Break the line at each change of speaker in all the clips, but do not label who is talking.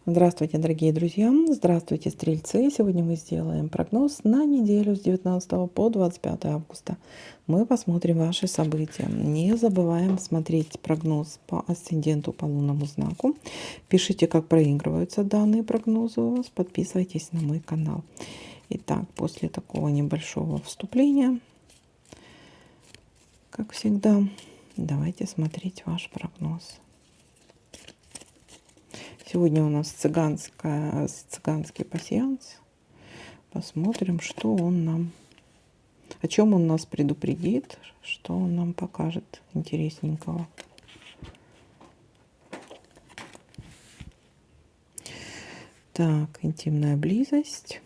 Здравствуйте, дорогие друзья! Здравствуйте, стрельцы! Сегодня мы сделаем прогноз на неделю с 19 по 25 августа. Мы посмотрим ваши события. Не забываем смотреть прогноз по асценденту, по лунному знаку. Пишите, как проигрываются данные прогнозы у вас. Подписывайтесь на мой канал. Итак, после такого небольшого вступления, как всегда, давайте смотреть ваш прогноз. Сегодня у нас цыганский пасьянс. Посмотрим, что он нам, о чем он нас предупредит, что он нам покажет интересненького. Так, интимная близость.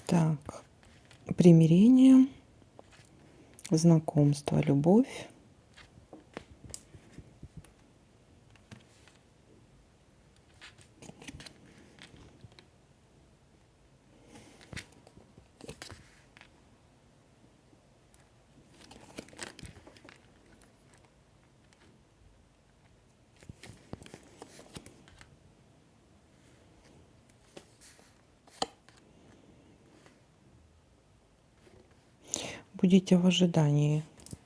Так, примирение, знакомство, любовь. Будете в ожидании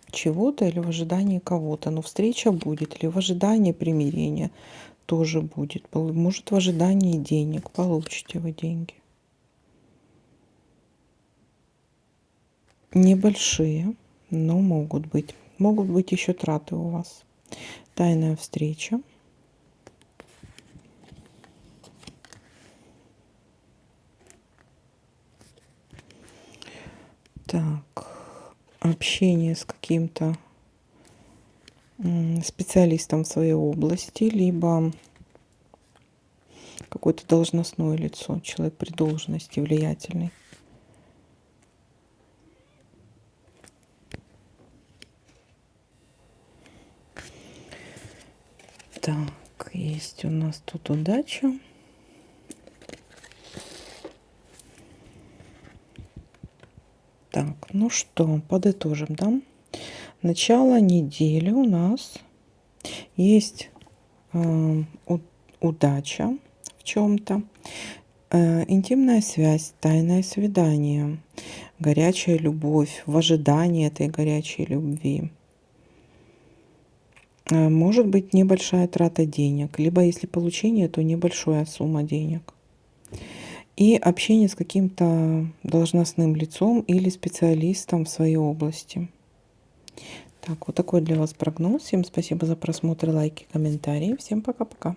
чего-то или в ожидании кого-то. Но встреча будет, или в ожидании примирения тоже будет. Может, в ожидании денег. Получите вы деньги. Небольшие, но могут быть. Могут быть еще траты у вас. Тайная встреча. Так, общение с каким-то специалистом в своей области, либо какое-то должностное лицо, человек при должности влиятельный. Так, есть у нас тут удача. Так, ну что, подытожим, да? Начало недели у нас есть удача в чем-то, интимная связь, тайное свидание, горячая любовь, в ожидании этой горячей любви. Может быть небольшая трата денег, либо если получение, то небольшая сумма денег. И общение с каким-то должностным лицом или специалистом в своей области. Так, вот такой для вас прогноз. Всем спасибо за просмотр, лайки, комментарии. Всем пока-пока.